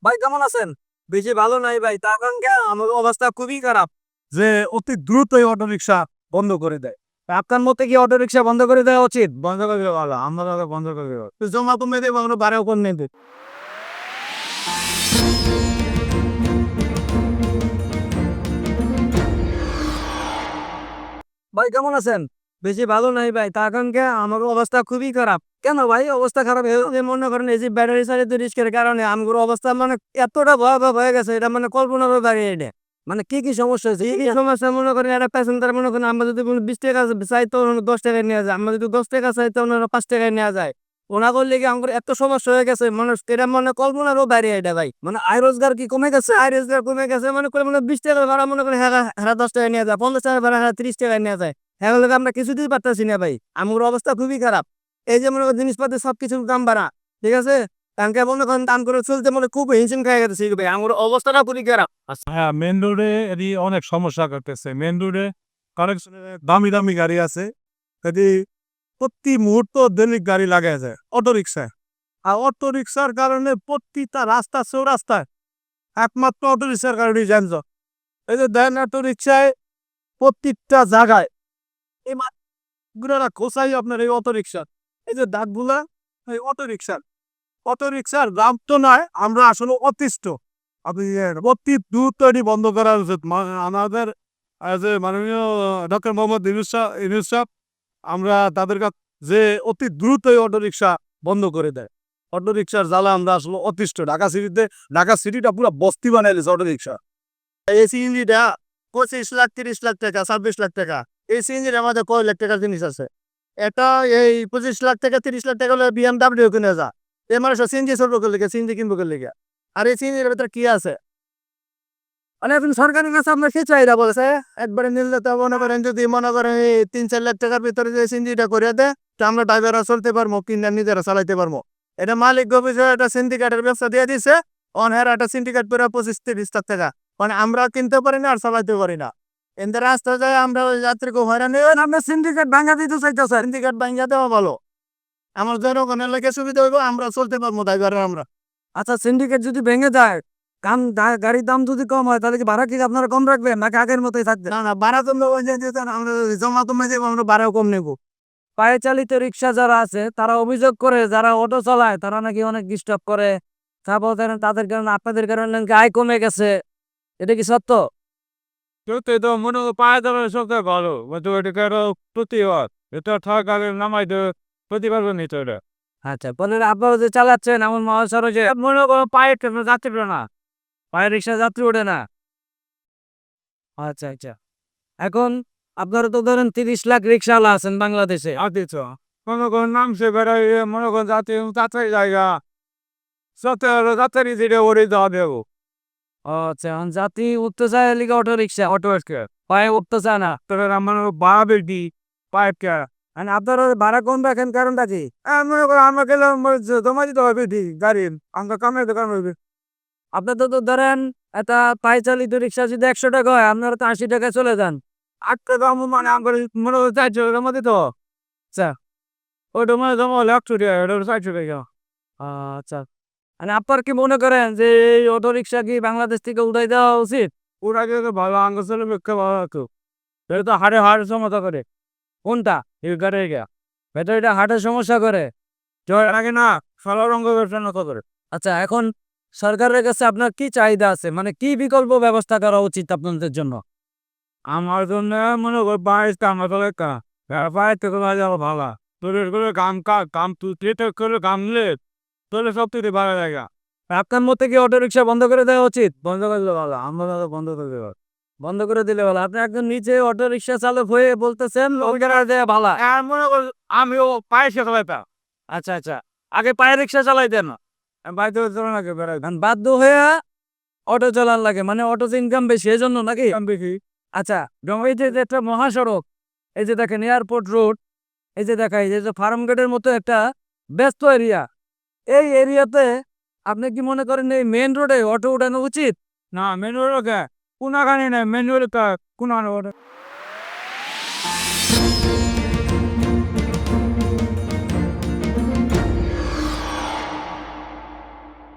ভাই কেমন আছেন? বেশি ভালো নাই ভাই। তার কারণ কি আমার অবস্থা খুবই খারাপ। যে অতি দ্রুতই অটোরিকশা বন্ধ করে দেয়। আপনার মতে কি অটোরিকশা বন্ধ করে দেওয়া উচিত? বন্ধ করে দেওয়া ভালো। আমরা বন্ধ করে দেব। তো জমা তুমি দেব আমরা বারেও কোন নেবে। ভাই কেমন আছেন? বেশি ভালো নাই ভাই। তার কারণ কি আমার অবস্থা খুবই খারাপ। কেন ভাই অবস্থা খারাপ? এই মনে করেন এই যে ব্যাটারি চালিত রিস্কের কারণে আমগোর অবস্থা মানে এতটা ভয়াবহ হয়ে গেছে এটা মানে কল্পনারও বাইরে এটা। মানে কি সমস্যা হয়েছে? কি সমস্যা মনে করেন একটা প্যাসেঞ্জার মনে করেন আমরা যদি কোনো 20 টাকা চাই তো ওনারা 10 টাকায় নেওয়া যায়। আমরা যদি 10 টাকা চাই তো ওনারা 5 টাকায় নেওয়া যায়। ওনা করলে কি আমাদের এত সমস্যা হয়ে গেছে মানুষ এটা মানে কল্পনারও বাইরে এটা ভাই। মানে আয় রোজগার কি কমে গেছে? আয় রোজগার কমে গেছে মানে করে মানে 20 টাকা ভাড়া মনে করেন হ্যাঁ 10 টাকায় নেওয়া যায়। 50 টাকা ভাড়া হ্যাঁ 30 টাকায় নেওয়া যায়। হ্যাঁ বলে আমরা কিছুতেই পারতেছি না ভাই। আমার অবস্থা খুবই খারাপ। এই যে মনে করেন জিনিসপাতি সবকিছুর দাম বাড়া। ঠিক আছে? কারণ মনে করেন দাম করে চলতে মানে খুব হিমশিম খেয়ে গেছে ভাই। আমার অবস্থাটা খুবই খারাপ। হ্যাঁ, মেন রোডে এটি অনেক সমস্যা করতেছে। মেন রোডে কানেকশনে দামি দামি গাড়ি আছে। এটি প্রতি মুহূর্ত দৈনিক গাড়ি লাগায় যায় অটো রিক্সায়। আর অটো রিক্সার কারণে প্রতিটা রাস্তা চৌরাস্তায় একমাত্র অটো রিক্সার কারণেই যানজট। এই যে দেন অটো রিক্সায় প্রত্যেকটা জায়গায় এই মাছগুলা খোঁচাই আপনার এই অটো রিক্সার এই যে দাগগুলা এই অটো রিক্সার দাম তো নয়, আমরা আসলে অতিষ্ঠ। আপনি অতি দ্রুত এটি বন্ধ করা উচিত। আমাদের যে মাননীয় ডক্টর মোহাম্মদ ইউনূস সাহেব, আমরা তাদের কাছে যে অতি দ্রুত এই অটো রিক্সা বন্ধ করে দেয়। অটো রিক্সার জ্বালা আমরা আসলে অতিষ্ঠ। ঢাকা সিটিটা পুরো বস্তি বানাইলেছে অটো রিক্সা। এই সিএনজিটা 25 লাখ 30 লাখ টাকা 26 লাখ টাকা। এই সিএনজির আমাদের কয় লাখ টাকার জিনিস আছে। এটা এই 25 লাখ টাকা 30 লাখ টাকা হলে বিএমডাব্লিউ কিনে যা। এই মানুষ সিএনজি চলবো করলে সিএনজি কিনবো করলে আর এই সিএনজির ভিতরে কি আছে? মানে এখন সরকারের কাছে আপনার কি চাহিদা বলেছে? একবারে নিলে তো মনে করেন যদি মনে করেন এই 3-4 লাখ টাকার ভিতরে যে সিএনজিটা করে দেয় তো আমরা ড্রাইভাররা চলতে পারবো কিনা নিজেরা চালাইতে পারবো। এটা মালিক গভীর একটা সিন্ডিকেটের ব্যবসা দিয়ে দিছে। অনহের একটা সিন্ডিকেট করে 25-30 লাখ টাকা। মানে আমরা কিনতে পারি না আর চালাইতে পারি না। এদের রাস্তা যায় আমরা ওই যাত্রীকে হয়রানি আমরা সিন্ডিকেট ভাঙা দিতে চাইতেছে। সিন্ডিকেট ভাঙা দেওয়া ভালো। আমার জনগণের লাগে সুবিধা হইব আমরা চলতে পারবো ড্রাইভাররা আমরা। আচ্ছা সিন্ডিকেট যদি ভেঙে যায় গাড়ির দাম যদি কম হয় তাহলে কি ভাড়া কি আপনারা কম রাখবেন নাকি আগের মতোই থাকবে? না ভাড়া তো ওই যে আমরা জমা কমে যাবো আমরা ভাড়াও কম নেবো। পায়ে চালিত রিক্সা যারা আছে তারা অভিযোগ করে যারা অটো চালায় তারা নাকি অনেক ডিস্টার্ব করে। তারপর তাদের কারণে আপনাদের কারণে নাকি আয় কমে গেছে। এটা কি সত্য? সত্যি তো মনে হয় পায়ে দাঁড়ানো সবথেকে ভালো। কিন্তু এটাকে আরো প্রতিবাদ এটা থাক আগে নামাই দেবে প্রতিবাদ নিতে এটা। আচ্ছা পরে আপনারা যে চালাচ্ছেন এমন মহাসড়ক যে মনে করো পায়ে যাত্রী ওঠে না, পায়ে রিক্সা যাত্রী ওঠে না। আচ্ছা আচ্ছা। এখন আপনারা তো ধরেন 30 লাখ রিক্সাওয়ালা আছেন বাংলাদেশে। আদিত মনে করেন নামছে বেড়াই মনে করেন যাতে তাড়াতাড়ি জায়গা তাড়াতাড়ি যেটা ওরে দেওয়া দেবো ও আচ্ছা এখন যাত্রী উঠতে চায় লিগে অটো রিক্সা অটো আজকে পায়ে উঠতে চায় না। তবে আমার বাড়া বেটি পাইপটা মানে আপনারা ভাড়া কম রাখেন কারণটা কি? মনে করো আমাকে জমা দিতে হবে বেটি গাড়ি আমরা কামের দোকান হইবে। আপনাদের তো ধরেন একটা পায়ে চালিত রিক্সা যদি 100 টাকা হয় আপনারা তো 80 টাকায় চলে যান। 8 টাকা মানে আমার মনে করো 400 জমা দিত। আচ্ছা ওইটা মানে জমা হলে 100 টাকা ওটা 400 টাকা। আচ্ছা মানে আপনার কি মনে করেন যে এই অটো রিক্সা কি বাংলাদেশ থেকে উঠাই দেওয়া উচিত? ওরা কিন্তু ভালো আঙ্গসলে বেক্ষা ভালো হতো। এটা তো হাড়ে হাড় সমতা করে কোনটা? এই গাড়ি গা ব্যাটারিটা হার্টের সমস্যা করে। জয় নাকি না সারা রঙ ব্যবসা নত করে। আচ্ছা এখন সরকারের কাছে আপনার কি চাহিদা আছে মানে কি বিকল্প ব্যবস্থা করা উচিত আপনাদের জন্য? আমার জন্য মনে কর বাইশ কাম আসলে কা বাইশ থেকে বাজে আবার ভালো তোর করে কাম তুই করে কামলে তোলে সব থেকে ভালো জায়গা। আপনার মতে কি অটো রিক্সা বন্ধ করে দেওয়া উচিত? বন্ধ করে দিলে ভালো আমরা তো বন্ধ করে দেবো। বন্ধ করে দিলে ভালো। আপনি একজন নিজে অটো রিক্সা চালক হয়ে বলতেছেন ওইখানে দেওয়া ভালো। আর মনে কর আমিও পায়ে শেখা পাইতাম আচ্ছা আচ্ছা আগে পায়ে রিক্সা চালাইতেন না বাইরে চলে নাকি বেড়াই এখন বাধ্য হয়ে অটো চালান লাগে মানে অটো ইনকাম বেশি এই জন্য নাকি? কাম দেখি আচ্ছা এই যে যে একটা মহাসড়ক এই যে দেখেন এয়ারপোর্ট রোড এই যে দেখা এই যে ফার্ম গেটের মতো একটা ব্যস্ত এরিয়া এই এরিয়াতে আপনি কি মনে করেন এই মেন রোডে অটো উঠানো উচিত? না মেনুর কে কোনা গানি নাই মেনুর কা কোনা